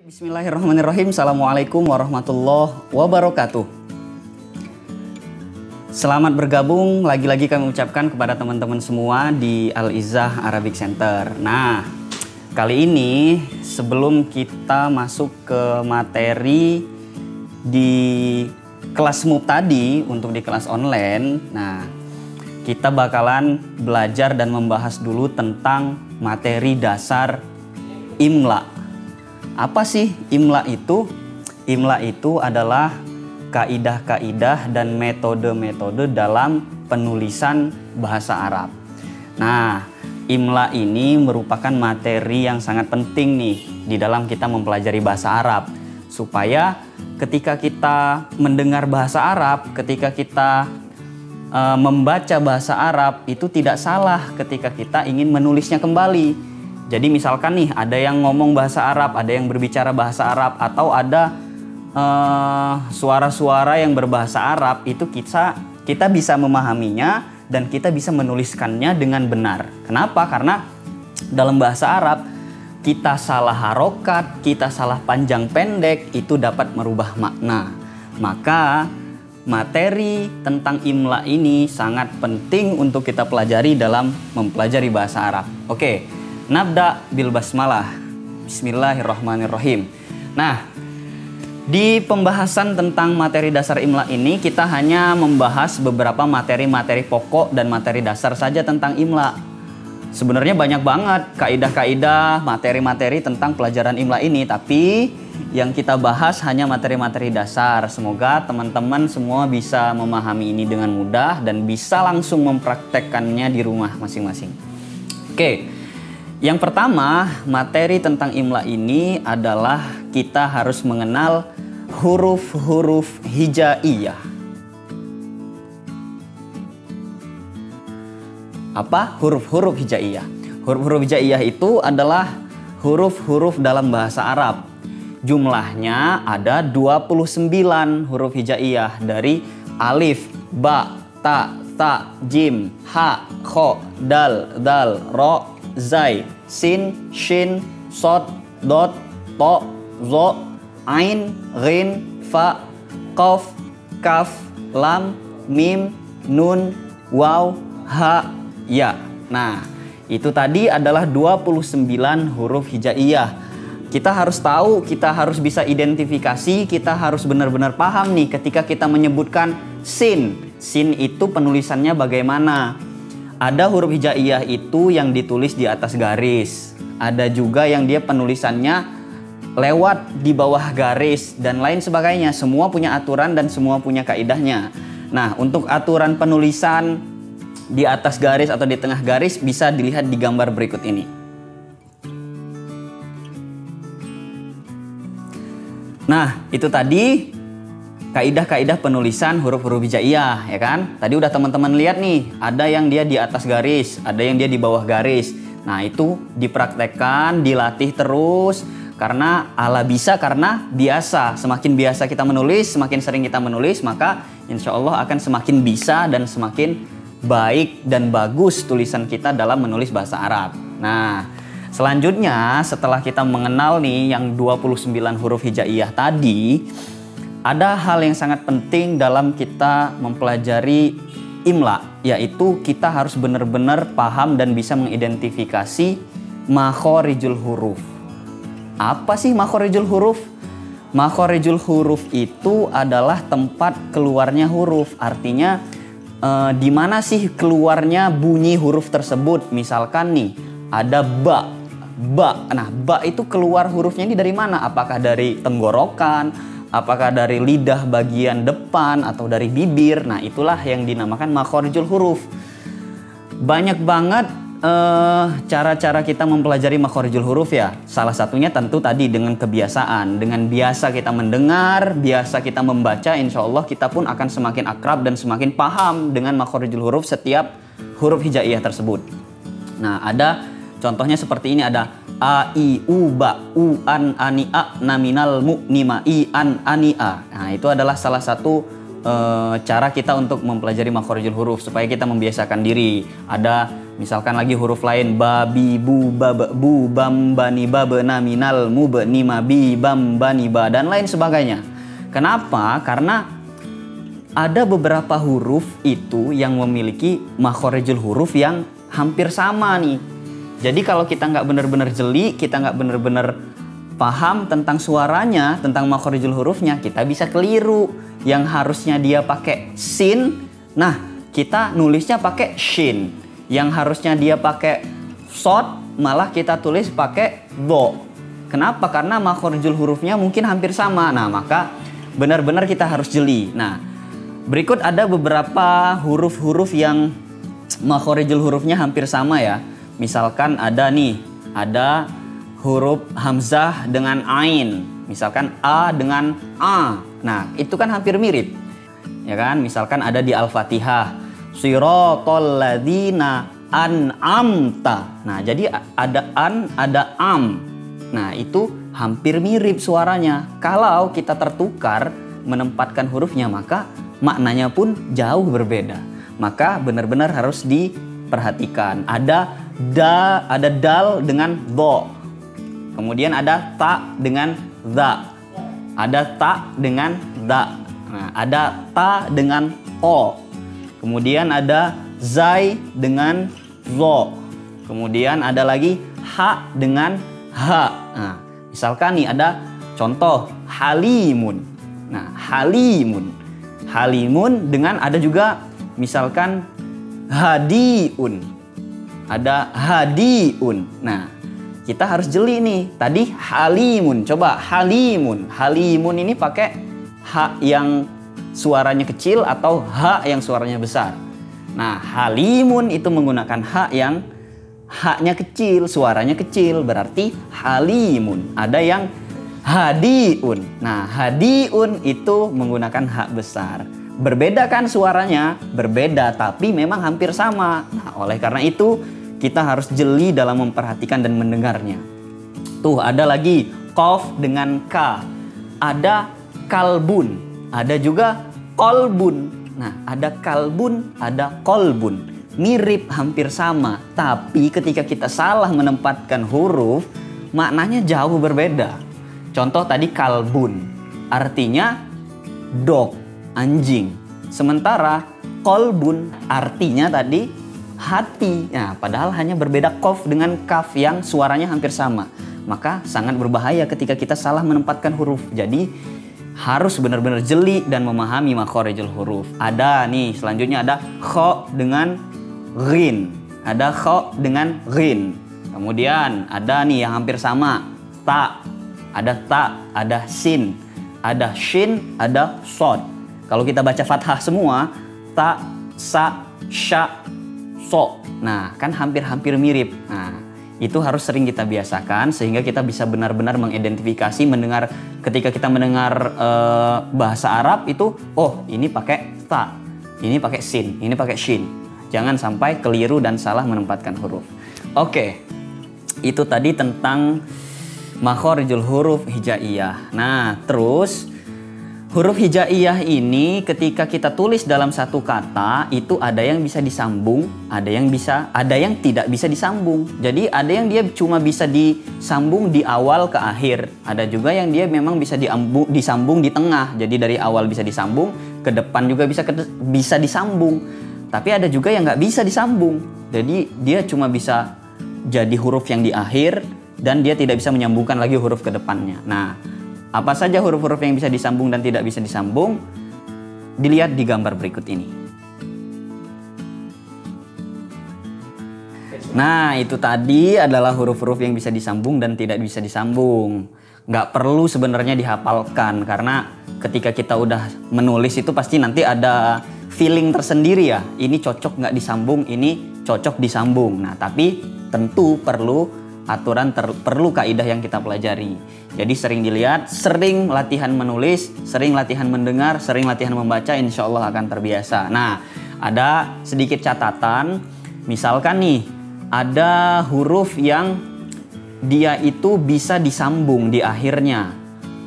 Bismillahirrahmanirrahim. Assalamualaikum warahmatullahi wabarakatuh. Selamat bergabung lagi-lagi kami ucapkan kepada teman-teman semua di Al-Izzah Arabic Center. Nah, kali ini sebelum kita masuk ke materi di kelas MUP tadi untuk di kelas online, nah kita bakalan belajar dan membahas dulu tentang materi dasar imla. Apa sih imla itu? Imla itu adalah kaidah-kaidah dan metode-metode dalam penulisan bahasa Arab. Nah, imla ini merupakan materi yang sangat penting nih di dalam kita mempelajari bahasa Arab. Supaya ketika kita mendengar bahasa Arab, ketika kita membaca bahasa Arab, itu tidak salah ketika kita ingin menulisnya kembali. Jadi misalkan nih ada yang ngomong bahasa Arab, ada yang berbicara bahasa Arab, atau ada suara-suara yang berbahasa Arab, itu kita bisa memahaminya dan kita bisa menuliskannya dengan benar. Kenapa? Karena dalam bahasa Arab kita salah harokat, kita salah panjang pendek, itu dapat merubah makna. Maka materi tentang imla ini sangat penting untuk kita pelajari dalam mempelajari bahasa Arab. Oke. Nabda bil basmalah. Bismillahirrahmanirrahim. Nah, di pembahasan tentang materi dasar imla ini kita hanya membahas beberapa materi-materi pokok dan materi dasar saja tentang imla. Sebenarnya banyak banget kaidah-kaidah, materi-materi tentang pelajaran imla ini, tapi yang kita bahas hanya materi-materi dasar. Semoga teman-teman semua bisa memahami ini dengan mudah dan bisa langsung mempraktekkannya di rumah masing-masing. Oke. Yang pertama, materi tentang imla ini adalah kita harus mengenal huruf-huruf hijaiyah. Apa? Huruf-huruf hijaiyah. Huruf-huruf hijaiyah itu adalah huruf-huruf dalam bahasa Arab. Jumlahnya ada 29 huruf hijaiyah dari alif, ba, ta, jim, ha, kho, dal, ro, zai, sin, shin, sod, dot, to, zo, ain, ghin, fa, qaf, kaf, lam, mim, nun, waw, ha, ya. Nah, itu tadi adalah 29 huruf hijaiyah. Kita harus tahu, kita harus bisa identifikasi, kita harus benar-benar paham nih ketika kita menyebutkan sin. Sin itu penulisannya bagaimana? Ada huruf hijaiyah itu yang ditulis di atas garis. Ada juga yang dia penulisannya lewat di bawah garis dan lain sebagainya. Semua punya aturan dan semua punya kaidahnya. Nah, untuk aturan penulisan di atas garis atau di tengah garis bisa dilihat di gambar berikut ini. Nah, itu tadi kaidah-kaidah penulisan huruf-huruf hijaiyah, ya kan? Tadi udah teman-teman lihat nih, ada yang dia di atas garis, ada yang dia di bawah garis. Nah, itu dipraktekkan, dilatih terus, karena karena biasa. Semakin biasa kita menulis, semakin sering kita menulis, maka insya Allah akan semakin bisa dan semakin baik dan bagus tulisan kita dalam menulis bahasa Arab. Nah, selanjutnya setelah kita mengenal nih yang 29 huruf hijaiyah tadi, ada hal yang sangat penting dalam kita mempelajari imla, yaitu kita harus benar-benar paham dan bisa mengidentifikasi makhorijul huruf. Apa sih makhorijul huruf? Makhorijul huruf itu adalah tempat keluarnya huruf. Artinya di mana sih keluarnya bunyi huruf tersebut? Misalkan nih ada ba. Nah, ba itu keluar hurufnya ini dari mana? Apakah dari tenggorokan? Apakah dari lidah bagian depan atau dari bibir? Nah, itulah yang dinamakan makhorijul huruf. Banyak banget cara-cara kita mempelajari makhorijul huruf ya. Salah satunya tentu tadi dengan kebiasaan. Dengan biasa kita mendengar, biasa kita membaca, insya Allah kita pun akan semakin akrab dan semakin paham dengan makhorijul huruf setiap huruf hijaiyah tersebut. Nah, ada contohnya seperti ini, ada a, i, u, ba, u, an, ani, a, naminal, mu, nima, i, an, ani, a. Nah, itu adalah salah satu cara kita untuk mempelajari makhorijul huruf supaya kita membiasakan diri. Ada Misalkan lagi huruf lain, babi, bu, bu, bam, bani, babena, minal, mu, nima, bi, bam, bani, ba, dan lain sebagainya. Kenapa? Karena ada beberapa huruf itu yang memiliki makhorijul huruf yang hampir sama nih. Jadi kalau kita nggak benar-benar jeli, kita nggak benar-benar paham tentang suaranya, tentang makhorijul hurufnya, kita bisa keliru. Yang harusnya dia pakai sin, nah kita nulisnya pakai shin. Yang harusnya dia pakai shod, malah kita tulis pakai do. Kenapa? Karena makhorijul hurufnya mungkin hampir sama. Nah, maka benar-benar kita harus jeli. Nah, berikut ada beberapa huruf-huruf yang makhorijul hurufnya hampir sama ya. Misalkan ada nih, ada huruf hamzah dengan ain. Misalkan a dengan a. Nah, itu kan hampir mirip. Ya kan? Misalkan ada di Al-Fatihah, Shiratal ladzina an'amta. Nah, jadi ada an, ada am. Nah, itu hampir mirip suaranya. Kalau kita tertukar menempatkan hurufnya, maka maknanya pun jauh berbeda. Maka benar-benar harus diperhatikan. Ada dal dengan do. Kemudian ada ta dengan za. Ada ta dengan da. Nah, ada ta dengan o. Kemudian ada zai dengan zo. Kemudian ada lagi ha dengan ha. Nah, misalkan nih ada contoh halimun. Nah, halimun. Halimun dengan ada juga misalkan hadiun. Ada hadiun. Nah, kita harus jeli nih. Tadi halimun. Coba halimun. Halimun ini pakai ha yang suaranya kecil atau ha yang suaranya besar. Nah, halimun itu menggunakan ha yang ha-nya kecil, suaranya kecil, berarti halimun. Ada yang hadiun. Nah, hadiun itu menggunakan ha besar. Berbeda kan suaranya? Berbeda, tapi memang hampir sama. Nah, oleh karena itu kita harus jeli dalam memperhatikan dan mendengarnya. Tuh, ada lagi qaf dengan ka. Ada kalbun. Ada juga kolbun. Nah, ada kalbun, ada kolbun. Mirip, hampir sama. Tapi ketika kita salah menempatkan huruf, maknanya jauh berbeda. Contoh tadi kalbun. Artinya dog, anjing. Sementara kolbun artinya tadi hati. Nah, padahal hanya berbeda qaf dengan kaf yang suaranya hampir sama. Maka sangat berbahaya ketika kita salah menempatkan huruf. Jadi harus benar-benar jeli dan memahami makhorijul huruf. Ada nih, selanjutnya ada kho dengan ghin. Ada kho dengan ghin. Kemudian ada nih yang hampir sama, ta. Ada ta, ada sin, ada shin, ada shod. Kalau kita baca fathah semua, ta, sa, sya, so. Nah, kan hampir-hampir mirip. Nah, itu harus sering kita biasakan sehingga kita bisa benar-benar mengidentifikasi, mendengar. Ketika kita mendengar bahasa Arab itu, oh ini pakai ta, ini pakai sin, ini pakai shin. Jangan sampai keliru dan salah menempatkan huruf. Oke, itu tadi tentang makhorijul huruf hijaiyah. Nah, terus huruf hijaiyah ini ketika kita tulis dalam satu kata itu ada yang bisa disambung, ada yang tidak bisa disambung. Jadi ada yang dia cuma bisa disambung di awal ke akhir. Ada juga yang dia memang bisa disambung di tengah. Jadi dari awal bisa disambung, ke depan juga bisa disambung. Tapi ada juga yang nggak bisa disambung. Jadi dia cuma bisa jadi huruf yang di akhir dan dia tidak bisa menyambungkan lagi huruf ke depannya. Nah, apa saja huruf-huruf yang bisa disambung dan tidak bisa disambung? Dilihat di gambar berikut ini. Nah, itu tadi adalah huruf-huruf yang bisa disambung dan tidak bisa disambung. Nggak perlu sebenarnya dihafalkan, karena ketika kita udah menulis itu pasti nanti ada feeling tersendiri ya. Ini cocok nggak disambung, ini cocok disambung. Nah, tapi tentu perlu aturan, perlu kaidah yang kita pelajari. Jadi sering dilihat, sering latihan menulis, sering latihan mendengar, sering latihan membaca, insya Allah akan terbiasa. Nah, ada sedikit catatan. Misalkan nih, ada huruf yang dia itu bisa disambung di akhirnya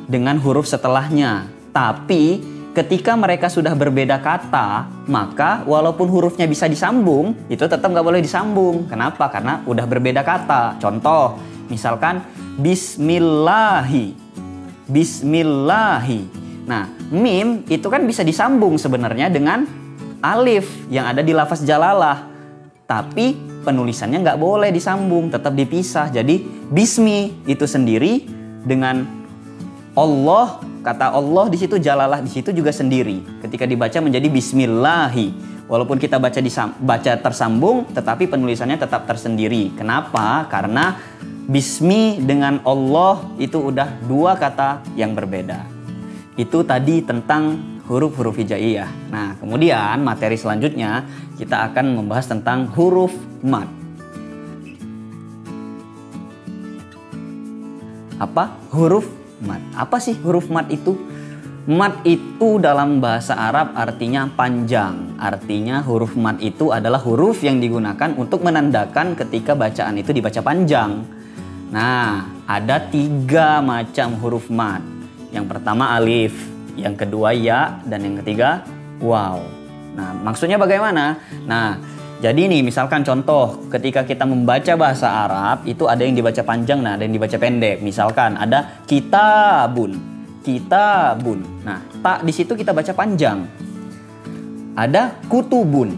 dengan huruf setelahnya. Tapi ketika mereka sudah berbeda kata, maka walaupun hurufnya bisa disambung, itu tetap nggak boleh disambung. Kenapa? Karena udah berbeda kata. Contoh, misalkan bismillahi. Bismillahi. Nah, mim itu kan bisa disambung sebenarnya dengan alif yang ada di lafaz jalalah. Tapi penulisannya nggak boleh disambung, tetap dipisah. Jadi bismi itu sendiri dengan Allah, kata Allah di situ, jalalah di situ juga sendiri. Ketika dibaca menjadi bismillahi. Walaupun kita baca tersambung, tetapi penulisannya tetap tersendiri. Kenapa? Karena bismi dengan Allah itu udah dua kata yang berbeda. Itu tadi tentang huruf-huruf hijaiyah. Nah, kemudian materi selanjutnya kita akan membahas tentang huruf mad. Apa? Huruf mad. Apa sih huruf mad itu? Mad itu dalam bahasa Arab artinya panjang. Artinya huruf mad itu adalah huruf yang digunakan untuk menandakan ketika bacaan itu dibaca panjang. Nah, ada 3 macam huruf mad. Yang pertama alif, yang kedua ya, dan yang ketiga waw. Nah, maksudnya bagaimana? Nah, jadi nih misalkan contoh ketika kita membaca bahasa Arab itu ada yang dibaca panjang, nah ada yang dibaca pendek. Misalkan ada kitabun, kitabun. Nah, tak di situ kita baca panjang. Ada kutubun,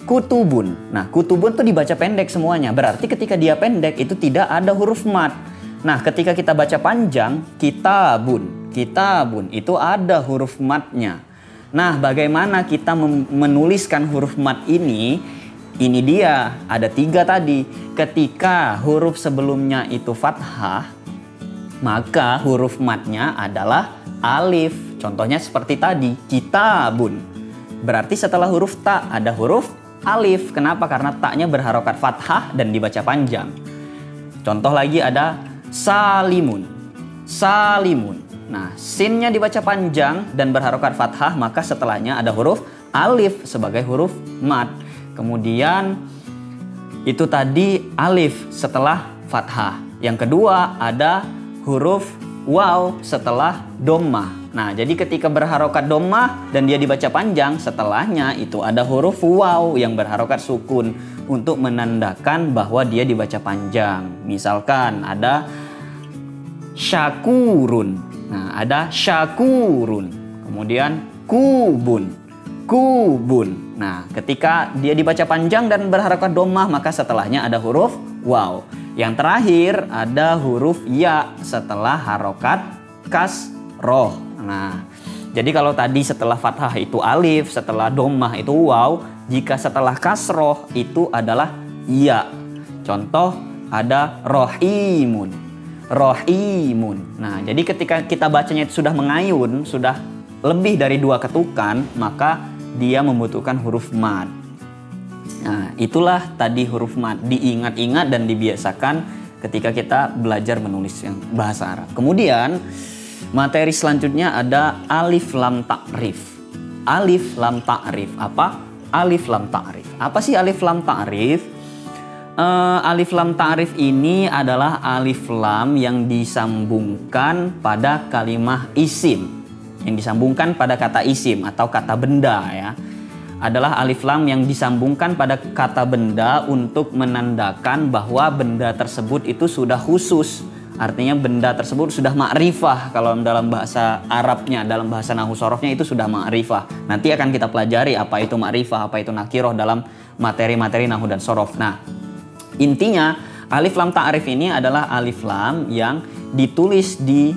kutubun. Nah, kutubun tuh dibaca pendek semuanya. Berarti ketika dia pendek itu tidak ada huruf mad. Nah, ketika kita baca panjang, kitabun, kitabun itu ada huruf madnya. Nah, bagaimana kita menuliskan huruf mad ini? Ini dia, ada 3 tadi. Ketika huruf sebelumnya itu fathah, maka huruf madnya adalah alif. Contohnya seperti tadi, kitabun. Berarti setelah huruf ta ada huruf alif. Kenapa? Karena taknya berharokat fathah dan dibaca panjang. Contoh lagi ada salimun, salimun. Nah, sinnya dibaca panjang dan berharokat fathah, maka setelahnya ada huruf alif sebagai huruf mad. Kemudian itu tadi alif setelah fathah. Yang kedua ada huruf waw setelah dhammah. Nah, jadi ketika berharokat dhammah dan dia dibaca panjang, setelahnya itu ada huruf waw yang berharokat sukun untuk menandakan bahwa dia dibaca panjang. Misalkan ada syakurun. Nah, ada syakurun. Kemudian kubun, kubun. Nah, ketika dia dibaca panjang dan berharokat dhammah, maka setelahnya ada huruf waw. Yang terakhir ada huruf ya setelah harokat kasroh. Nah, jadi kalau tadi setelah fathah itu alif, setelah dhammah itu waw, jika setelah kasroh itu adalah ya. Contoh ada rohimun, rohimun. Nah, jadi ketika kita bacanya itu sudah mengayun, sudah lebih dari 2 ketukan, maka dia membutuhkan huruf mad. Nah, itulah tadi huruf mad. Diingat-ingat dan dibiasakan ketika kita belajar menulis yang bahasa Arab. Kemudian materi selanjutnya ada alif lam ta'rif. Alif lam ta'rif. Apa? Alif lam ta'rif. Apa sih alif lam ta'rif? Alif lam ta'rif ini adalah alif lam yang disambungkan pada kalimah isim. Yang disambungkan pada kata isim atau kata benda ya. Adalah alif lam yang disambungkan pada kata benda untuk menandakan bahwa benda tersebut itu sudah khusus. Artinya benda tersebut sudah ma'rifah. Kalau dalam bahasa Arabnya, dalam bahasa nahwu sorofnya itu sudah ma'rifah. Nanti akan kita pelajari apa itu ma'rifah, apa itu nakiroh dalam materi-materi nahwu dan sorof. Nah, intinya alif lam ta'rif ini adalah alif lam yang ditulis di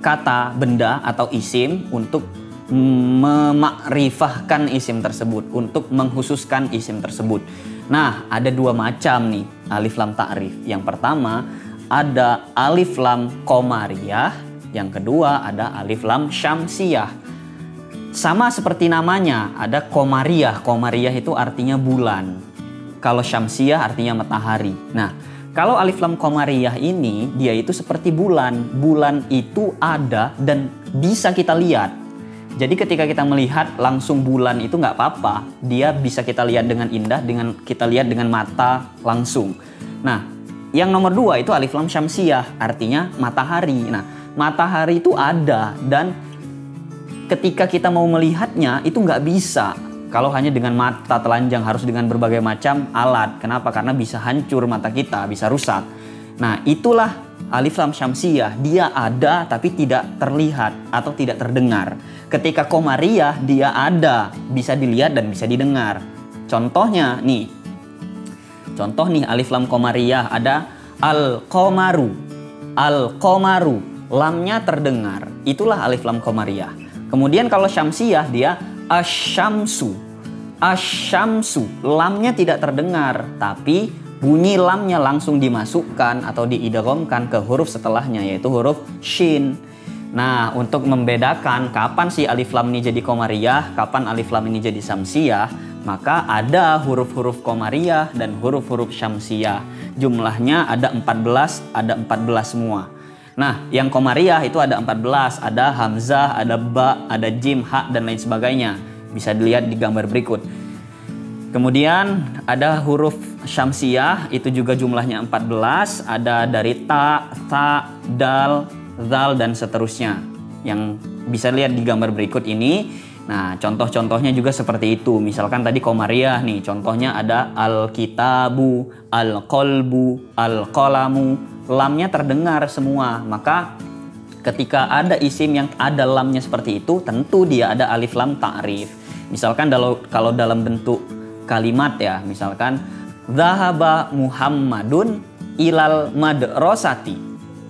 kata benda atau isim untuk memakrifahkan isim tersebut, untuk menghususkan isim tersebut. Nah, ada 2 macam nih alif lam ta'rif. Yang pertama ada alif lam qamariyah, yang kedua ada alif lam syamsiyah. Sama seperti namanya, ada qamariyah. Qamariyah itu artinya bulan. Kalau syamsiyah artinya matahari. Nah, kalau alif lam qamariyah ini dia itu seperti bulan. Bulan itu ada dan bisa kita lihat. Jadi ketika kita melihat langsung bulan itu nggak apa-apa, dia bisa kita lihat dengan indah, dengan kita lihat dengan mata langsung. Nah, yang nomor 2 itu alif lam syamsiyah, artinya matahari. Nah, matahari itu ada dan ketika kita mau melihatnya itu nggak bisa. Kalau hanya dengan mata telanjang, harus dengan berbagai macam alat. Kenapa? Karena bisa hancur mata kita, bisa rusak. Nah, itulah alif lam syamsiyah. Dia ada tapi tidak terlihat atau tidak terdengar. Ketika qamariyah dia ada, bisa dilihat dan bisa didengar. Contohnya nih. Contoh nih alif lam qamariyah ada al-qamaru. Al-qamaru, lamnya terdengar. Itulah alif lam qamariyah. Kemudian kalau syamsiyah dia asyamsu. Asyamsu, lamnya tidak terdengar, tapi bunyi lamnya langsung dimasukkan atau diidghamkan ke huruf setelahnya, yaitu huruf shin. Nah, untuk membedakan kapan sih alif lam ini jadi qamariyah, kapan alif lam ini jadi syamsiyah, maka ada huruf-huruf qamariyah dan huruf-huruf syamsiyah. Jumlahnya ada 14, ada 14 semua. Nah, yang qamariyah itu ada 14, ada hamzah, ada ba, ada jim, ha, dan lain sebagainya. Bisa dilihat di gambar berikut. Kemudian ada huruf syamsiyah, itu juga jumlahnya 14, ada dari ta, tha, dal, zal, dan seterusnya. Yang bisa lihat di gambar berikut ini. Nah, contoh-contohnya juga seperti itu. Misalkan tadi qamariyah nih, contohnya ada al-kitabu, al-qalbu, al-qalamu. Lamnya terdengar semua. Maka ketika ada isim yang ada lamnya seperti itu, tentu dia ada alif lam ta'rif. Misalkan kalau dalam bentuk kalimat ya, misalkan dzahaba Muhammadun ilal madrasati.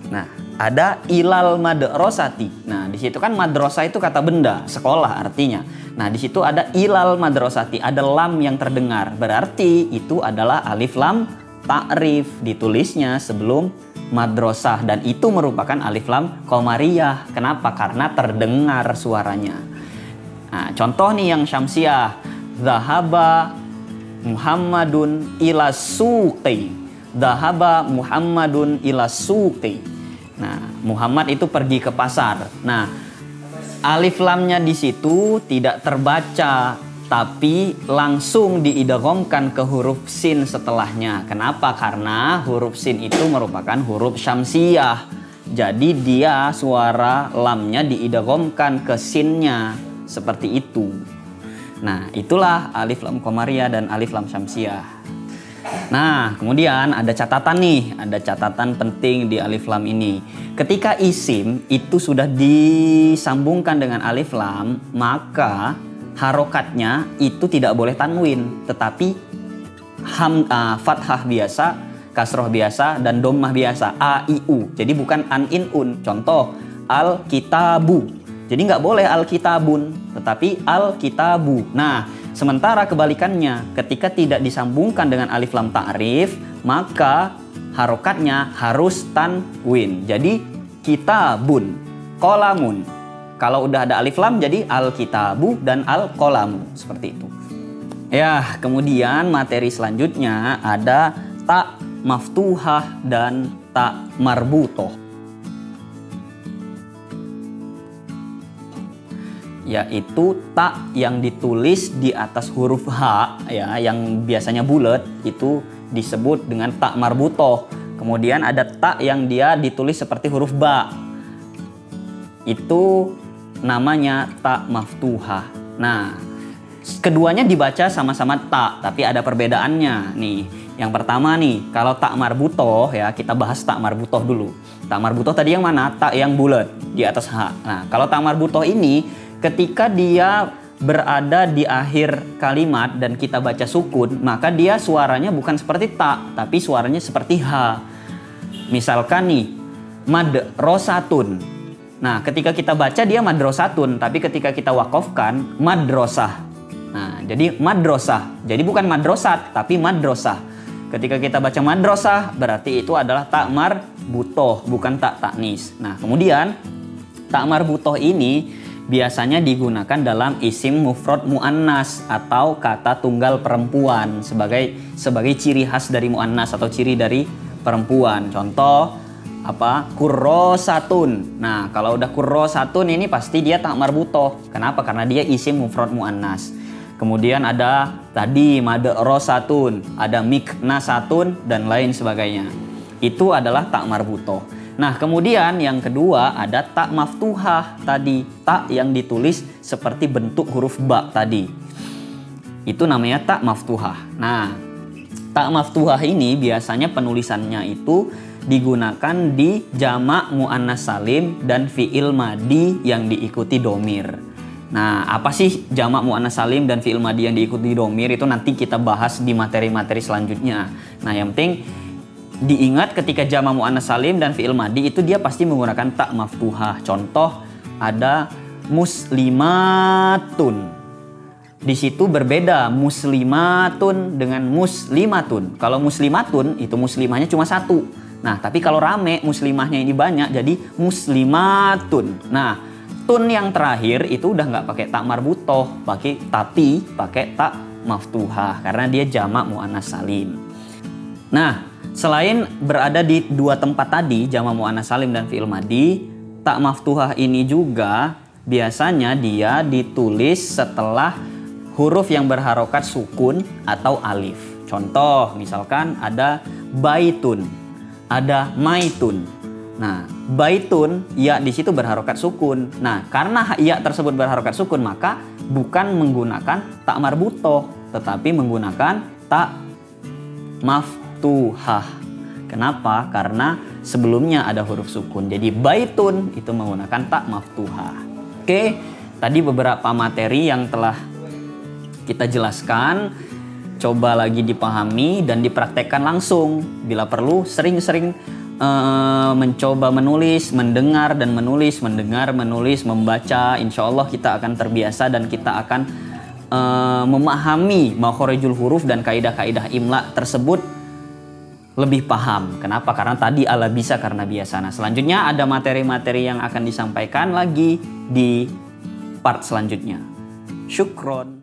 Nah, ada ilal madrasati. Nah, di situ kan madrasah itu kata benda, sekolah artinya. Nah, di situ ada ilal madrasati, ada lam yang terdengar. Berarti itu adalah alif lam ta'rif, ditulisnya sebelum madrasah, dan itu merupakan alif lam qamariyah. Kenapa? Karena terdengar suaranya. Nah, contoh nih yang syamsiyah, dzahaba Muhammadun ila suqi. Dzahaba Muhammadun ila suqi. Nah, Muhammad itu pergi ke pasar. Nah, alif lamnya di situ tidak terbaca, tapi langsung diidghamkan ke huruf sin setelahnya. Kenapa? Karena huruf sin itu merupakan huruf syamsiyah. Jadi dia suara lamnya diidghamkan ke sinnya. Seperti itu. Nah, itulah alif lam qamariyah dan alif lam syamsiyah. Nah, kemudian ada catatan nih, ada catatan penting di alif lam ini. Ketika isim itu sudah disambungkan dengan alif lam, maka harokatnya itu tidak boleh tanwin, tetapi fathah biasa, kasroh biasa, dan dommah biasa, a, i, u. Jadi bukan an, in, un. Contoh, al-kitabu. Jadi nggak boleh al-kitabun, tetapi al-kitabu. Nah, sementara kebalikannya, ketika tidak disambungkan dengan alif lam ta'rif, maka harokatnya harus tanwin. Jadi kitabun, qalamun. Kalau udah ada alif lam jadi al-kitabu dan al-qalamu, seperti itu. Ya, kemudian materi selanjutnya ada ta maftuhah dan ta marbutoh. Yaitu ta yang ditulis di atas huruf H ya, yang biasanya bulat, itu disebut dengan ta marbutoh. Kemudian ada ta yang dia ditulis seperti huruf ba, itu namanya ta maftuhah. Nah, keduanya dibaca sama-sama ta, tapi ada perbedaannya nih. Yang pertama nih, kalau ta marbutoh ya, kita bahas ta marbutoh dulu. Ta marbutoh tadi yang mana? Ta yang bulat di atas H. Nah, kalau ta marbutoh ini ketika dia berada di akhir kalimat dan kita baca sukun, maka dia suaranya bukan seperti ta, tapi suaranya seperti H. Misalkan nih, madrasatun. Nah, ketika kita baca dia madrasatun, tapi ketika kita wakofkan madrasah. Nah, jadi madrasah. Jadi bukan madrasat, tapi madrasah. Ketika kita baca madrasah, berarti itu adalah ta marbutoh, bukan ta taknis. Nah, kemudian ta marbutoh ini biasanya digunakan dalam isim mufrad muannas atau kata tunggal perempuan sebagai ciri khas dari muannas atau ciri dari perempuan. Contoh apa? Kurrosatun. Nah, kalau udah kurrosatun ini pasti dia ta marbutoh. Kenapa? Karena dia isim mufrad muannas. Kemudian ada tadi madrasatun, ada miknasatun dan lain sebagainya. Itu adalah ta marbutoh. Nah, kemudian yang kedua ada ta maftuhah tadi, ta yang ditulis seperti bentuk huruf ba tadi. Itu namanya ta maftuhah. Nah, ta maftuhah ini biasanya penulisannya itu digunakan di jamak muannas salim dan fiil madi yang diikuti domir. Nah, apa sih jamak muannas salim dan fiil madi yang diikuti domir? Itu nanti kita bahas di materi-materi selanjutnya. Nah, yang penting diingat ketika jamak muannas salim dan fiil madi itu dia pasti menggunakan ta maftuhah. Contoh ada muslimatun. Di situ berbeda muslimatun dengan muslimatun. Kalau muslimatun itu muslimahnya cuma satu. Nah, tapi kalau rame muslimahnya ini banyak jadi muslimatun. Nah, tun yang terakhir itu udah nggak pakai tak marbutoh, pakai tak maftuhah karena dia jamak muannas salim. Nah, selain berada di dua tempat tadi jamak muannas salim dan fi'il madi, tak maftuhah ini juga biasanya dia ditulis setelah huruf yang berharokat sukun atau alif. Contoh, misalkan ada baitun, ada maitun. Nah, baitun, ya di situ berharokat sukun. Nah, karena ya tersebut berharokat sukun, maka bukan menggunakan tak marbutoh, tetapi menggunakan tak maftuhah. Kenapa? Karena sebelumnya ada huruf sukun. Jadi baitun itu menggunakan tak maftuhah. Oke, tadi beberapa materi yang telah kita jelaskan, coba lagi dipahami dan dipraktekkan langsung. Bila perlu sering-sering mencoba menulis, mendengar dan menulis, mendengar, menulis, membaca. Insya Allah kita akan terbiasa dan kita akan memahami makhorijul huruf dan kaidah-kaidah imla tersebut lebih paham. Kenapa? Karena tadi ala bisa karena biasa. Nah, selanjutnya ada materi-materi yang akan disampaikan lagi di part selanjutnya. Syukron.